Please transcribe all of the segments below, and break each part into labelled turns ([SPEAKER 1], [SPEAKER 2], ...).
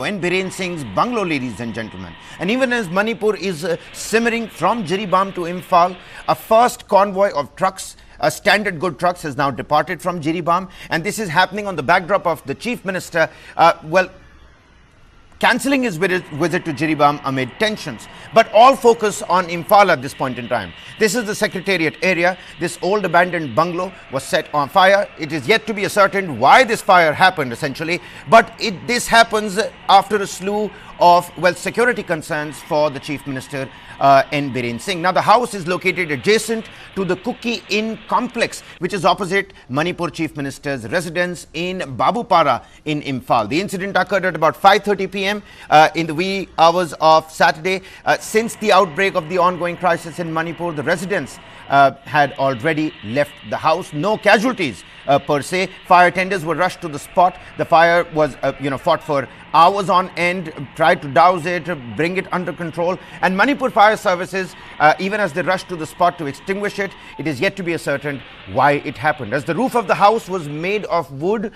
[SPEAKER 1] N Biren Singh's Bungalow, ladies and gentlemen. And even as Manipur is simmering from Jiribam to Imphal, a first convoy of trucks, standard good trucks, has now departed from Jiribam. And this is happening on the backdrop of the Chief Minister, cancelling his visit to Jiribam amid tensions. But all focus on Imphal at this point in time. This is the Secretariat area. This old abandoned bungalow was set on fire. It is yet to be ascertained why this fire happened, essentially. But this happens after a slew of, security concerns for the Chief Minister, N Biren Singh. Now, the house is located adjacent to the Cookie Inn complex, which is opposite Manipur Chief Minister's residence in Babupara in Imphal. The incident occurred at about 5:30 p.m. In the wee hours of Saturday. Since the outbreak of the ongoing crisis in Manipur, the residents had already left the house. No casualties per se. Fire tenders were rushed to the spot. The fire was, fought for hours on end, tried to douse it, bring it under control. And Manipur Fire Services, even as they rushed to the spot to extinguish it, it is yet to be ascertained why it happened. As the roof of the house was made of wood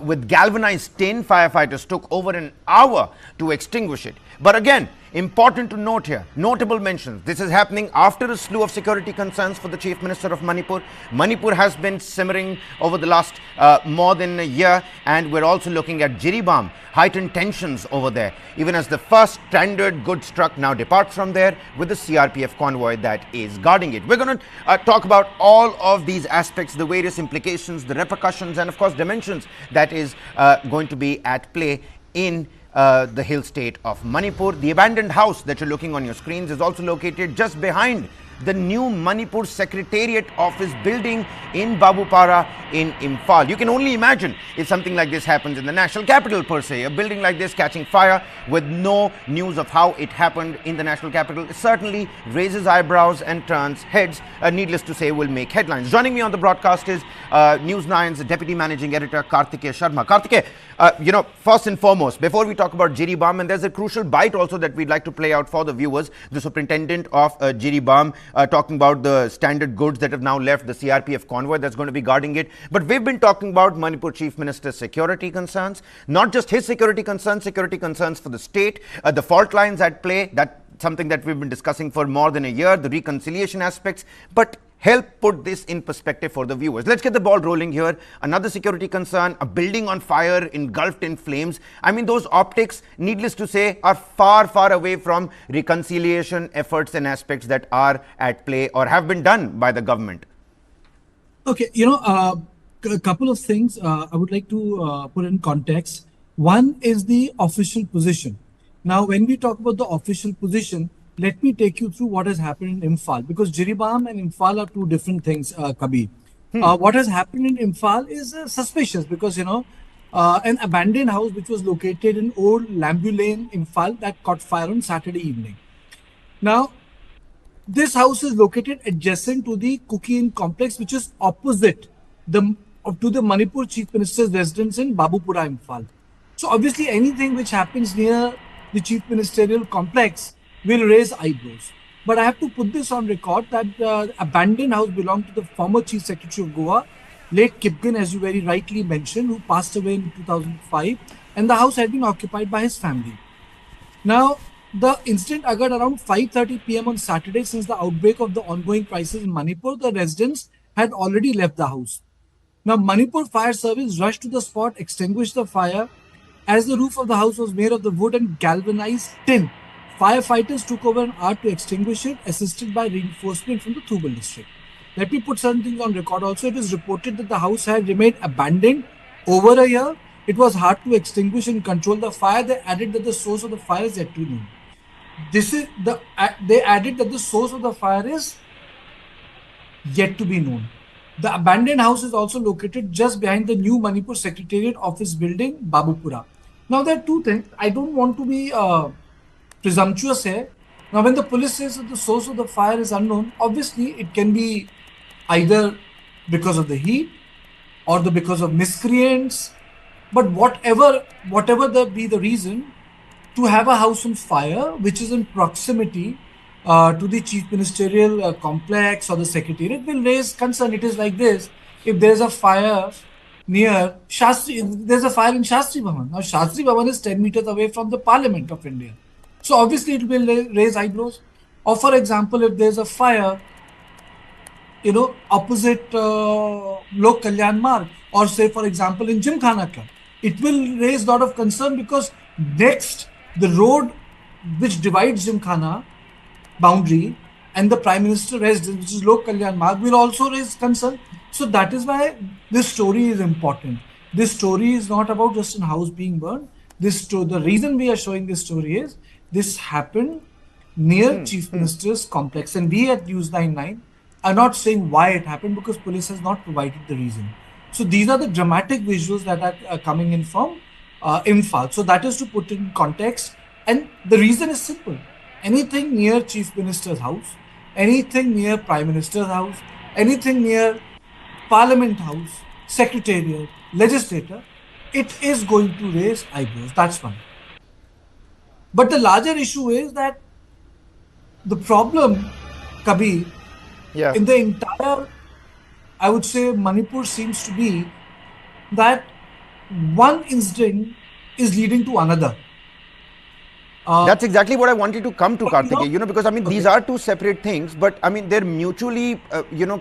[SPEAKER 1] with galvanized tin, firefighters took over an hour to extinguish it. But again, important to note here, notable mentions. This is happening after a slew of security concerns for the Chief Minister of Manipur. Manipur has been simmering over the last more than a year, and we're also looking at Jiribam, heightened tensions over there, even as the first standard goods truck now departs from there with the CRPF convoy that is guarding it. We're going to talk about all of these aspects, the various implications, the repercussions, and of course dimensions that is going to be at play in the hill state of Manipur. The abandoned house that you're looking on your screens is also located just behind the new Manipur Secretariat office building in Babupara in Imphal. You can only imagine if something like this happens in the national capital per se. A building like this catching fire with no news of how it happened in the national capital, it certainly raises eyebrows and turns heads. Needless to say, will make headlines. Joining me on the broadcast is News9's Deputy Managing Editor, Karthike Sharma. Karthike, first and foremost, before we talk about Jiribam, and there's a crucial bite also that we'd like to play out for the viewers, the Superintendent of Jiribam, talking about the standard goods that have now left the CRPF convoy that's going to be guarding it. But we've been talking about Manipur Chief Minister's security concerns, not just his security concerns for the state, the fault lines at play, that's something that we've been discussing for more than a year, the reconciliation aspects, but help put this in perspective for the viewers. Let's get the ball rolling here. Another security concern, a building on fire, engulfed in flames. I mean, those optics, needless to say, are far, far away from reconciliation efforts and aspects that are at play or have been done by the government.
[SPEAKER 2] Okay, a couple of things I would like to put in context. One is the official position. Now, when we talk about the official position, let me take you through what has happened in Imphal, because Jiribam and Imphal are two different things, Kabir. What has happened in Imphal is suspicious because, an abandoned house which was located in old Lambulane, Imphal, that caught fire on Saturday evening. Now, this house is located adjacent to the Cookie Inn complex, which is opposite to the Manipur Chief Minister's residence in Babupara, Imphal. So obviously anything which happens near the Chief Ministerial complex will raise eyebrows. But I have to put this on record that the abandoned house belonged to the former Chief Secretary of Goa, late Kipgen, as you very rightly mentioned, who passed away in 2005, and the house had been occupied by his family. Now, the incident occurred around 5:30 p.m. on Saturday. Since the outbreak of the ongoing crisis in Manipur, the residents had already left the house. Now, Manipur Fire Service rushed to the spot, extinguished the fire. As the roof of the house was made of the wood and galvanized tin, firefighters took over an hour to extinguish it, assisted by reinforcement from the Thubal district. Let me put something on record also. It is reported that the house had remained abandoned over a year. It was hard to extinguish and control the fire. They added that the source of the fire is yet to be known. They added that the source of the fire is yet to be known. The abandoned house is also located just behind the new Manipur Secretariat office building, Babupura. Now, there are two things. I don't want to be presumptuous here. Now, when the police says that the source of the fire is unknown, obviously it can be either because of the heat or because of miscreants. But whatever be the reason, to have a house on fire which is in proximity to the Chief Ministerial complex or the Secretariat will raise concern. It is like this: if there is a fire near Shastri. There's a fire in Shastri Bhavan. Now, Shastri Bhavan is 10 meters away from the Parliament of India. So, obviously, it will raise eyebrows. Or, for example, if there's a fire, opposite Lok Kalyan Marg, or say, for example, in Gymkhana Club, it will raise a lot of concern because next, the road which divides Gymkhana boundary and the Prime Minister residence, which is Lok Kalyan Marg, will also raise concern. So that is why this story is important. This story is not about just a house being burned. The reason we are showing this story is this happened near Chief Minister's complex, and we at News9 are not saying why it happened because police has not provided the reason. So these are the dramatic visuals that are coming in from Imphal. So that is to put in context, and the reason is simple. Anything near Chief Minister's house, anything near Prime Minister's house, anything near Parliament House, Secretariat, Legislator, it is going to raise eyebrows. That's one. But the larger issue is that the problem, Kabir, in the entire, I would say, Manipur seems to be that one incident is leading to another.
[SPEAKER 1] That's exactly what I wanted to come to, Karthikeya, because I mean, these are two separate things, but I mean, they're mutually,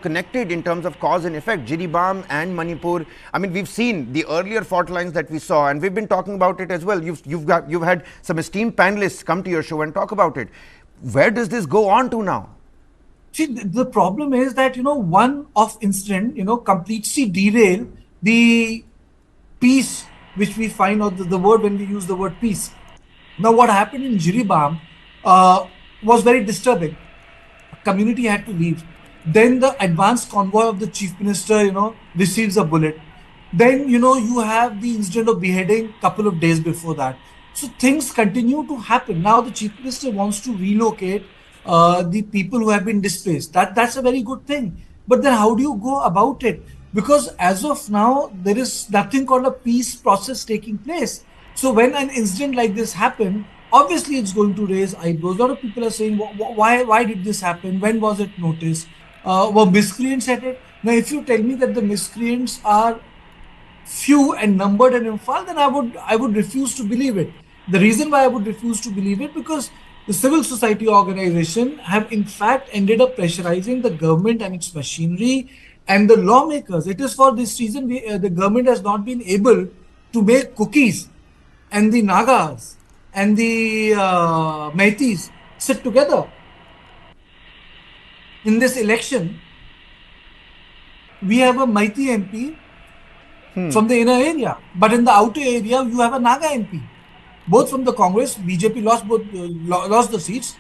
[SPEAKER 1] connected in terms of cause and effect. Jiribam and Manipur, I mean, we've seen the earlier fault lines that we saw, and we've been talking about it as well. You've had some esteemed panelists come to your show and talk about it. Where does this go on to now?
[SPEAKER 2] See, the problem is that, one off incident, completely derail the peace which we find, or the word when we use the word peace. Now, what happened in Jiribam was very disturbing. Community had to leave. Then the advance convoy of the Chief Minister, receives a bullet. Then, you have the incident of beheading a couple of days before that. So things continue to happen. Now the Chief Minister wants to relocate the people who have been displaced. That's a very good thing. But then how do you go about it? Because as of now, there is nothing called a peace process taking place. So when an incident like this happens, obviously it's going to raise eyebrows. A lot of people are saying, why did this happen? When was it noticed? Were miscreants at it? Now, if you tell me that the miscreants are few and numbered in Imphal, then I would refuse to believe it. The reason why I would refuse to believe it, because the civil society organization have in fact ended up pressurizing the government and its machinery and the lawmakers. It is for this reason the government has not been able to make cookies, and the Nagas and the Meiteis sit together. In this election, we have a Meitei MP from the inner area, but in the outer area, you have a Naga MP. Both from the Congress, BJP lost the seats,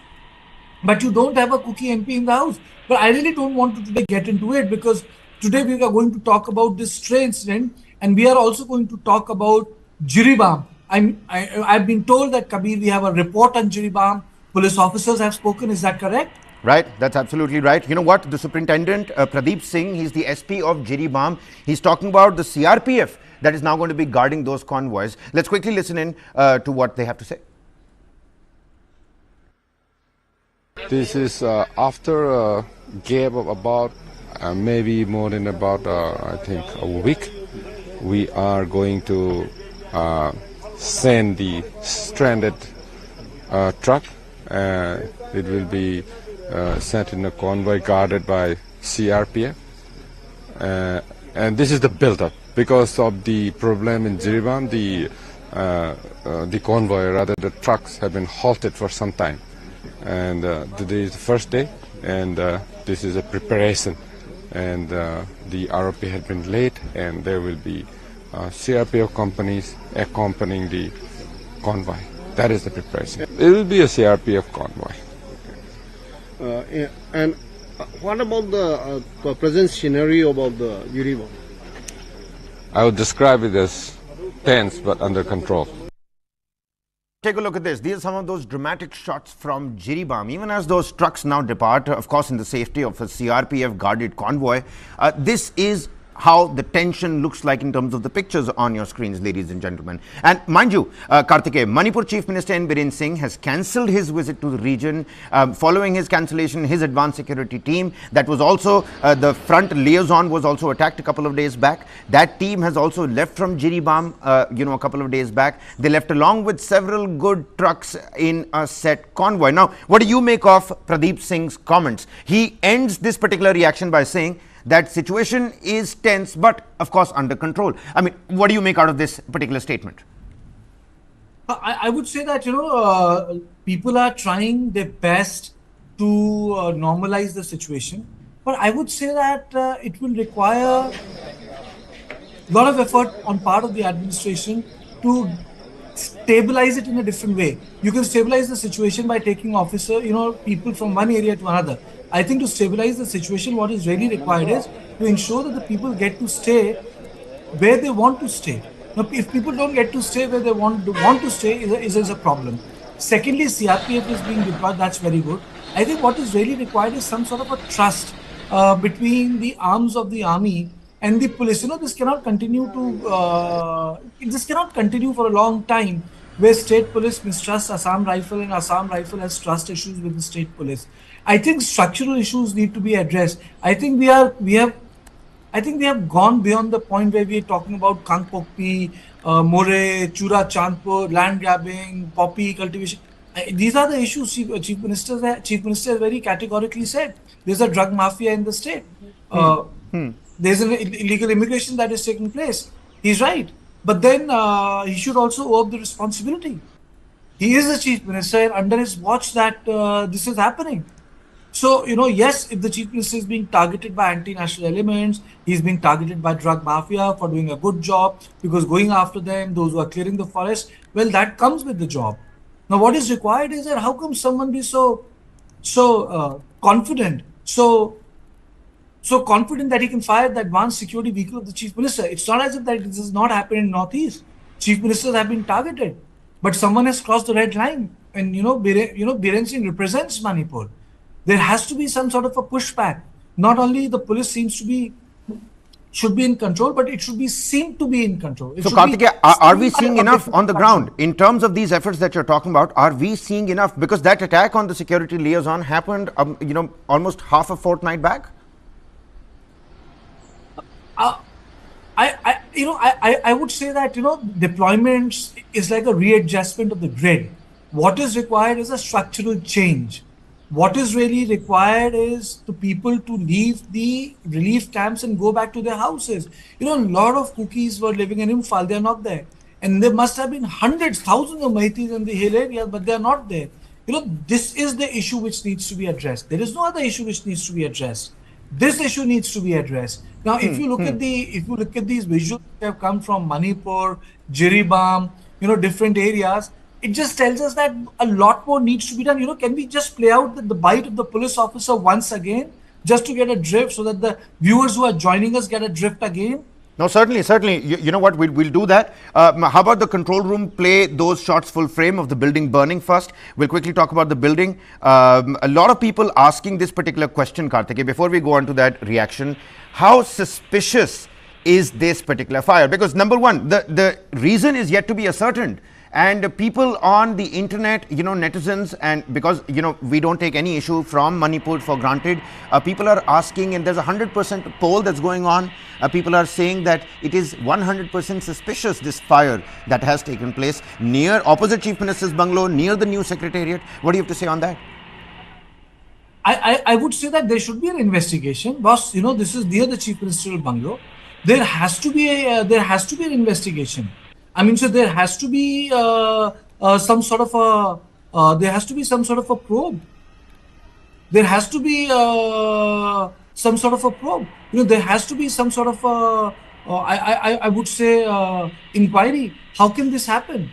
[SPEAKER 2] but you don't have a Cookie MP in the house. But I really don't want to today get into it, because today we are going to talk about this stray incident, and we are also going to talk about Jiribam. I've been told that, Kabir, we have a report on Jiribam. Police officers have spoken. Is that correct?
[SPEAKER 1] Right, that's absolutely right. You know what? The Superintendent, Pradeep Singh, he's the SP of Jiribam. He's talking about the CRPF that is now going to be guarding those convoys. Let's quickly listen in to what they have to say.
[SPEAKER 3] This is after a gap of about maybe more than about I think a week. We are going to send the stranded truck. It will be sent in a convoy guarded by CRPF, and this is the build-up. Because of the problem in Jiribam, the convoy, rather the trucks, have been halted for some time. And today is the first day, and this is a preparation. And the ROP had been late, and there will be CRPF companies accompanying the convoy. That is the preparation. It will be a CRPF convoy.
[SPEAKER 4] And what about the present scenario about the Jiribam?
[SPEAKER 3] I would describe it as tense but under control.
[SPEAKER 1] Take a look at this. These are some of those dramatic shots from Jiribam. Even as those trucks now depart, of course, in the safety of a CRPF guarded convoy, this is how the tension looks like in terms of the pictures on your screens, ladies and gentlemen. And mind you, Karthikeya, Manipur Chief Minister N Biren Singh has cancelled his visit to the region. Following his cancellation, his advanced security team, that was also the front liaison, was also attacked a couple of days back. That team has also left from Jiribam, a couple of days back. They left along with several good trucks in a set convoy. Now, what do you make of Pradeep Singh's comments? He ends this particular reaction by saying that situation is tense, but of course under control. I mean, what do you make out of this particular statement?
[SPEAKER 2] I would say that, people are trying their best to normalize the situation. But I would say that it will require a lot of effort on part of the administration to stabilize it in a different way. You can stabilize the situation by taking people from one area to another. I think to stabilize the situation, what is really required is to ensure that the people get to stay where they want to stay. Now, if people don't get to stay where they want to stay, is a problem. Secondly, CRPF is being deployed. That's very good. I think what is really required is some sort of a trust between the arms of the army and the police. This cannot continue for a long time, where state police mistrust Assam Rifle and Assam Rifle has trust issues with the state police. I think structural issues need to be addressed. I think we have gone beyond the point where we are talking about Thangkhopao, More, Chura Chandpur, land grabbing, poppy cultivation. These are the issues. Chief Minister very categorically said there's a drug mafia in the state. There's an illegal immigration that is taking place. He's right. But then he should also owe up the responsibility. He is the Chief Minister, and under his watch that this is happening. So, yes, if the Chief Minister is being targeted by anti-national elements, he's being targeted by drug mafia for doing a good job, because going after them, those who are clearing the forest, well, that comes with the job. Now, what is required is that how come someone be so confident, so confident that he can fire the advanced security vehicle of the Chief Minister? It's not as if that this has not happened in Northeast. Chief Ministers have been targeted, but someone has crossed the red line, and Biren Singh represents Manipur. There has to be some sort of a pushback. Not only the police should be in control, but it should be seen to be in control.
[SPEAKER 1] So, Karthikeya, are we seeing enough on the ground in terms of these efforts that you're talking about? Are we seeing enough? Because that attack on the security liaison happened, almost half a fortnight back.
[SPEAKER 2] I would say that deployments is like a readjustment of the grid. What is required is a structural change. What is really required is the people to leave the relief camps and go back to their houses. A lot of cookies were living in Imphal. They are not there. And there must have been hundreds, thousands of Maitis in the hill areas, but they are not there. This is the issue which needs to be addressed. There is no other issue which needs to be addressed. This issue needs to be addressed. Now, if you look at these visuals that have come from Manipur, Jiribam, different areas, it just tells us that a lot more needs to be done. Can we just play out the bite of the police officer once again, just to get a drift, so that the viewers who are joining us get a drift again?
[SPEAKER 1] No, certainly. You know what? We'll do that. How about the control room play those shots full frame of the building burning first? We'll quickly talk about the building. A lot of people asking this particular question, Karthikeya, before we go on to that reaction. How suspicious is this particular fire? Because number one, the reason is yet to be ascertained. And people on the internet, netizens, and because, we don't take any issue from Manipur for granted, people are asking, and there's a 100% poll that's going on. People are saying that it is 100% suspicious, this fire that has taken place near opposite Chief Minister's bungalow, near the new secretariat. What do you have to say on that?
[SPEAKER 2] I would say that there should be an investigation. Boss, this is near the Chief Minister's bungalow. There has to be an investigation. So there has to be some sort of a probe. There has to be some sort of a probe. There has to be some sort of I would say inquiry. How can this happen?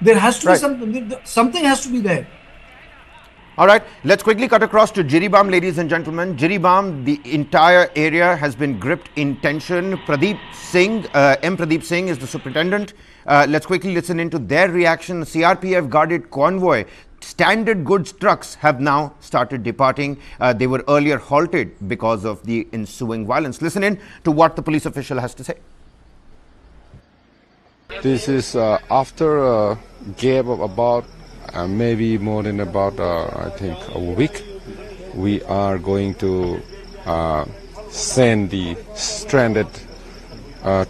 [SPEAKER 2] There has to be something has to be there.
[SPEAKER 1] All right, let's quickly cut across to Jiribam, ladies and gentlemen. Jiribam, the entire area has been gripped in tension. Pradeep Singh, M. Pradeep Singh is the superintendent. Let's quickly listen into their reaction. CRPF guarded convoy standard goods trucks have now started departing. They were earlier halted because of the ensuing violence. Listen in to what the police official has to say.
[SPEAKER 3] This is after a gap of about maybe more than about I think a week. We are going to send the stranded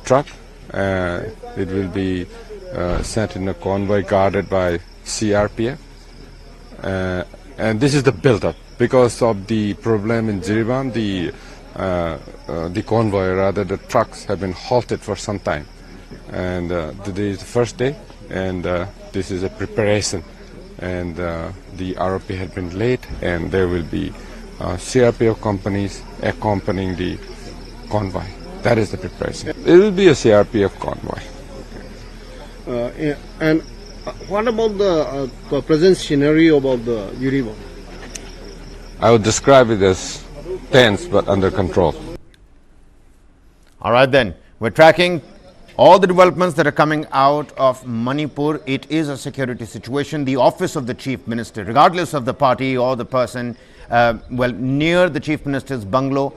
[SPEAKER 3] truck. It will be sent in a convoy guarded by CRPF. And this is the build-up. Because of the problem in Jiribam, the convoy, rather the trucks, have been halted for some time. And today is the first day, and this is a preparation. And the ROP had been late, and there will be CRPF companies accompanying the convoy. That is the preparation. It will be a CRPF convoy.
[SPEAKER 4] And what about the present scenario about the Jiribam?
[SPEAKER 3] I would describe it as tense but under control.
[SPEAKER 1] All right, then. We're tracking all the developments that are coming out of Manipur. It is a security situation. The office of the Chief Minister, regardless of the party or the person, near the Chief Minister's bungalow,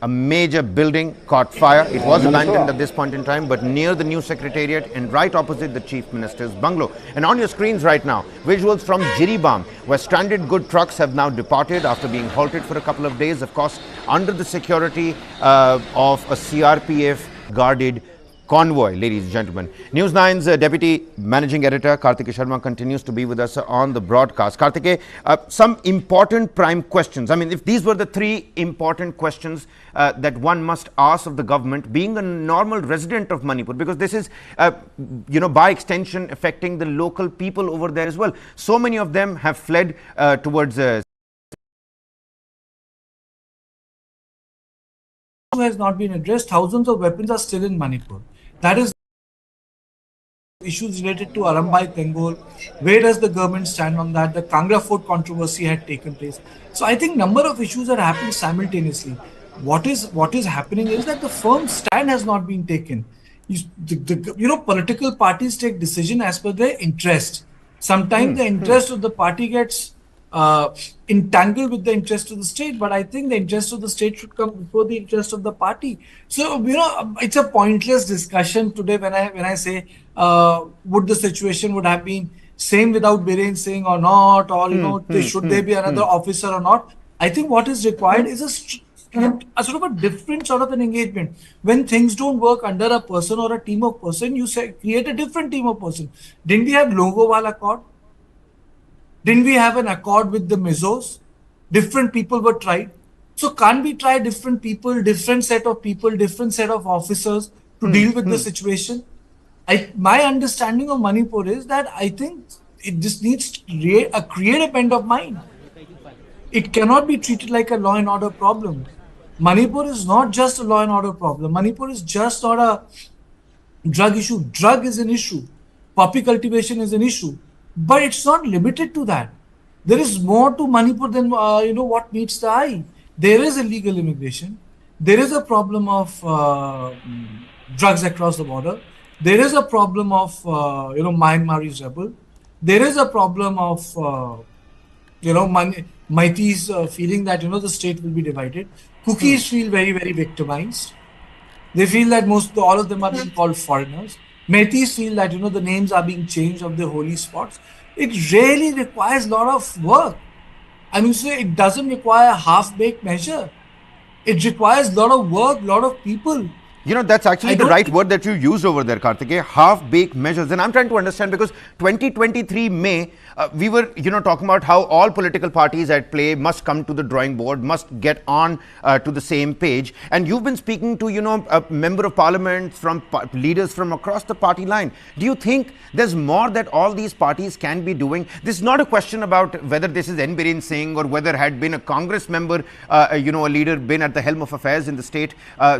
[SPEAKER 1] a major building caught fire. It was abandoned at this point in time, but near the new secretariat and right opposite the Chief Minister's bungalow. And on your screens right now, visuals from Jiribam, where stranded good trucks have now departed after being halted for a couple of days, of course, under the security of a CRPF guarded convoy, ladies and gentlemen. News9's Deputy Managing Editor Karthike Sharma continues to be with us on the broadcast. Karthike, some important prime questions. I mean, if these were the three important questions that one must ask of the government, being a normal resident of Manipur, because this is, by extension affecting the local people over there as well. So many of them have fled towards
[SPEAKER 2] has not been addressed. Thousands of weapons are still in Manipur. That is issues related to Arambai Tengol. Where does the government stand on that? The Kangra Fort controversy had taken place. So I think number of issues are happening simultaneously. What is happening is that the firm stand has not been taken. Political parties take decision as per their interest. Sometimes the interest of the party gets entangled with the interest of the state, but I think the interest of the state should come before the interest of the party. So it's a pointless discussion today when I say would the situation would have been same without Biren Singh or not, or should there be another officer or not. I think what is required is a sort of a different sort of an engagement. When things don't work under a person or a team of person, you say create a different team of person. Didn't we have Longowal Accord? Didn't we have an accord with the Mizos? Different people were tried. So can't we try different people, different set of people, different set of officers to deal with the situation? My understanding of Manipur is that I think it just needs to create a bent of mind. It cannot be treated like a law and order problem. Manipur is not just a law and order problem. Manipur is just not a drug issue. Drug is an issue. Poppy cultivation is an issue. But it's not limited to that. There is more to Manipur than what meets the eye. There is illegal immigration. There is a problem of drugs across the border. There is a problem of Myanmar's rebel. There is a problem of Maitis feeling that the state will be divided. Cookies feel very, very victimized. They feel that all of them are being called foreigners. Metis feel that the names are being changed of the holy spots. It really requires a lot of work. I mean, so it doesn't require a half-baked measure. It requires a lot of work, a lot of people.
[SPEAKER 1] That's actually the right word that you used over there, Karthike, half-baked measures. And I'm trying to understand, because 2023 May, we were, talking about how all political parties at play must come to the drawing board, must get on to the same page. And you've been speaking to, a member of parliament, from leaders from across the party line. Do you think there's more that all these parties can be doing? This is not a question about whether this is N Biren Singh or whether had been a Congress member, a leader been at the helm of affairs in the state,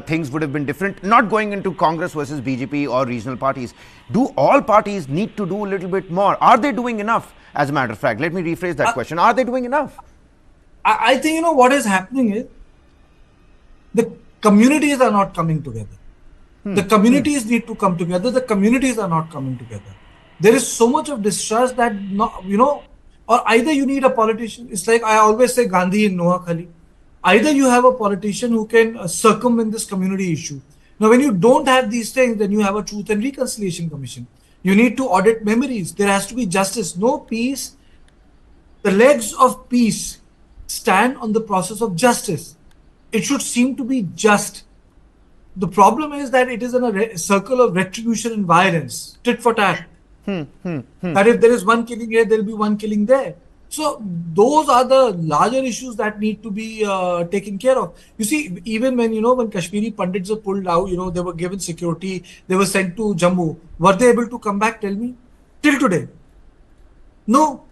[SPEAKER 1] things would have been different. Not going into Congress versus BJP or regional parties. Do all parties need to do a little bit more? Are they doing enough? As a matter of fact, let me rephrase that question. Are they doing enough?
[SPEAKER 2] I think, what is happening is the communities are not coming together. The communities need to come together. The communities are not coming together. There is so much of distrust that, or either you need a politician. It's like I always say Gandhi in Noah Khali. Either you have a politician who can circumvent this community issue. Now, when you don't have these things, then you have a Truth and Reconciliation Commission. You need to audit memories. There has to be justice. No peace. The legs of peace stand on the process of justice. It should seem to be just. The problem is that it is in a circle of retribution and violence, tit for tat. That if there is one killing here, there will be one killing there. So those are the larger issues that need to be taken care of. You see, even when Kashmiri Pandits were pulled out, they were given security, they were sent to Jammu. Were they able to come back? Tell me. Till today, no.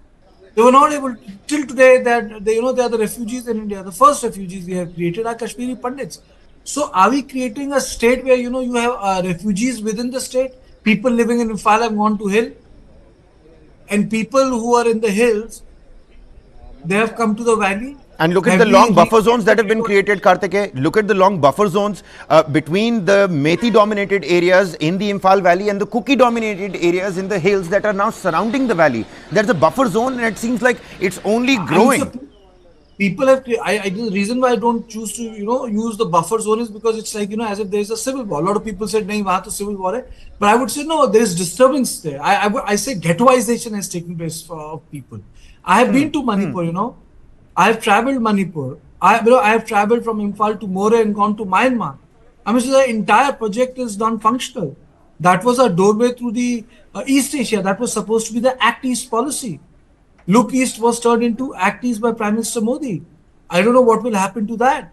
[SPEAKER 2] They were not able to, till today that they are the refugees in India. The first refugees we have created are Kashmiri Pandits. So are we creating a state where you have refugees within the state? People living in Imphal have gone to hill, and people who are in the hills, they have come to the valley.
[SPEAKER 1] And look at the long buffer zones that have been created, Kartike. Look at the long buffer zones between the Methi-dominated areas in the Imphal Valley and the Kuki-dominated areas in the hills that are now surrounding the valley. There's a buffer zone, and it seems like it's only growing.
[SPEAKER 2] People have. The reason why I don't choose to use the buffer zone is because it's like as if there is a civil war. A lot of people said nahi wahan to civil war hai. But I would say no, there is disturbance there. I say ghettoization has taken place for people. I have been to Manipur. I have traveled Manipur. I have traveled from Imphal to More and gone to Myanmar. I mean, so the entire project is non-functional. That was a doorway through the East Asia. That was supposed to be the Act East policy. Look East was turned into Act East by Prime Minister Modi. I don't know what will happen to that.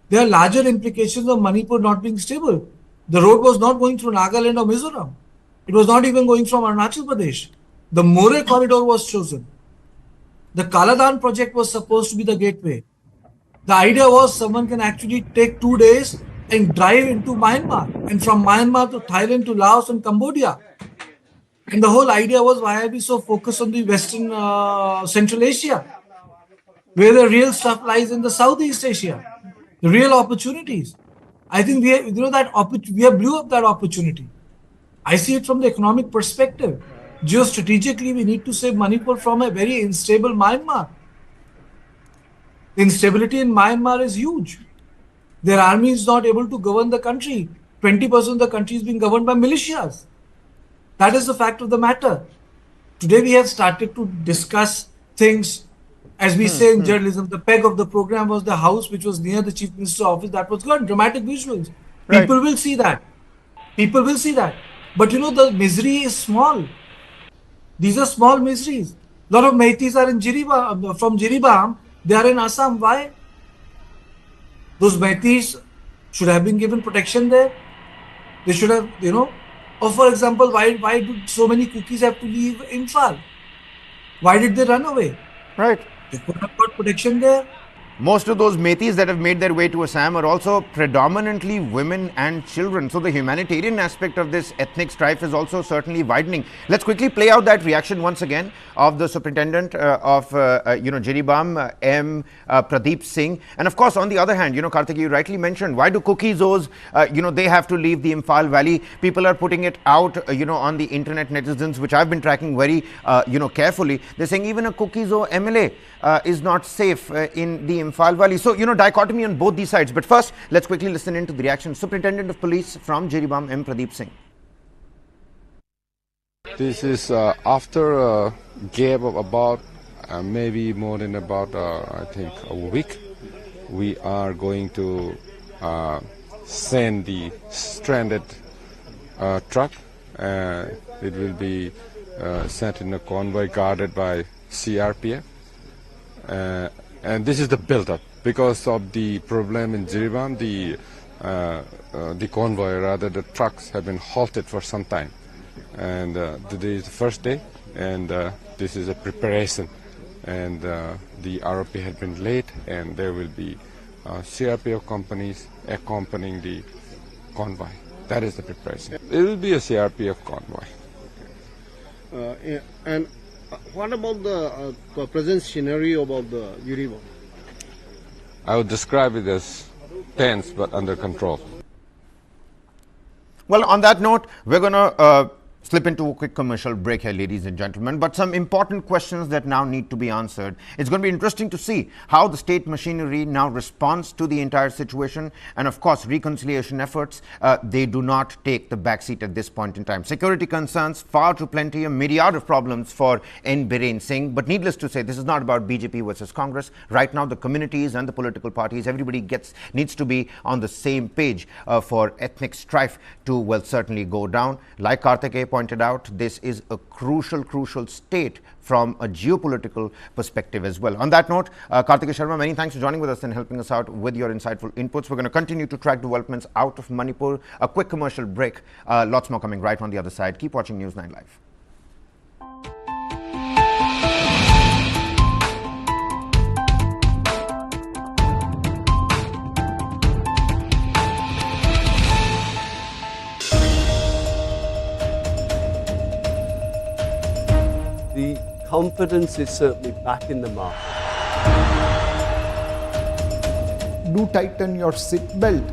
[SPEAKER 2] There are larger implications of Manipur not being stable. The road was not going through Nagaland or Mizoram. It was not even going from Arunachal Pradesh. The More corridor was chosen. The Kaladan project was supposed to be the gateway. The idea was someone can actually take 2 days and drive into Myanmar, and from Myanmar to Thailand to Laos and Cambodia. And the whole idea was, why are we so focused on the Western Central Asia, where the real stuff lies in the Southeast Asia, the real opportunities. I think we have blew up that opportunity. I see it from the economic perspective. Geostrategically, we need to save Manipur from a very unstable Myanmar. The instability in Myanmar is huge. Their army is not able to govern the country. 20% of the country is being governed by militias. That is the fact of the matter. Today we have started to discuss things, as we say in journalism, the peg of the program was the house which was near the Chief Minister's office. That was good, dramatic visuals.
[SPEAKER 1] Right.
[SPEAKER 2] People will see that. People will see that. But the misery is small. These are small miseries. A lot of Meithis are in Jiribam, from Jiribam, they are in Assam. Why? Those Meithis should have been given protection there. They should have, or for example, why do so many cookies have to leave Imphal? Why did they run away?
[SPEAKER 1] Right.
[SPEAKER 2] They could have got protection there.
[SPEAKER 1] Most of those Meithis that have made their way to Assam are also predominantly women and children. So the humanitarian aspect of this ethnic strife is also certainly widening. Let's quickly play out that reaction once again of the Superintendent of Jiribam, M. Pradeep Singh. And of course, on the other hand, Karthik, you rightly mentioned, why do cookies, they have to leave the Imphal Valley? People are putting it out, on the internet netizens, which I've been tracking very, carefully. They're saying even a cookies MLA is not safe in the Imphal Valley. So, dichotomy on both these sides. But first, let's quickly listen into the reaction. Superintendent of Police from Jiribam, M. Pradeep Singh.
[SPEAKER 3] This is after a gap of about maybe more than about I think a week. We are going to send the stranded truck. It will be sent in a convoy guarded by CRPF. And this is the build-up. Because of the problem in Jiribam, the convoy, rather the trucks, have been halted for some time. And today is the first day, and this is a preparation. And the ROP had been late, and there will be CRPF companies accompanying the convoy. That is the preparation. It will be a CRPF convoy.
[SPEAKER 4] And what about the present scenario about the Jiribam?
[SPEAKER 3] I would describe it as tense but under control.
[SPEAKER 1] Well, on that note, we're going to Slip into a quick commercial break here, ladies and gentlemen, but some important questions that now need to be answered. It's going to be interesting to see how the state machinery now responds to the entire situation, and of course reconciliation efforts, they do not take the backseat at this point in time. Security concerns far too plenty, a myriad of problems for N Biren Singh, but needless to say, this is not about BJP versus Congress. Right now the communities and the political parties, everybody needs to be on the same page for ethnic strife to, well, certainly go down. Like Karthikeya pointed out, this is a crucial state from a geopolitical perspective as well. On that note, Karthikeya Sharma, many thanks for joining with us and helping us out with your insightful inputs. We're going to continue to track developments out of Manipur. A quick commercial break. Lots more coming right on the other side. Keep watching News9 Live.
[SPEAKER 5] The confidence is certainly back in the market.
[SPEAKER 6] Do tighten your seat belt.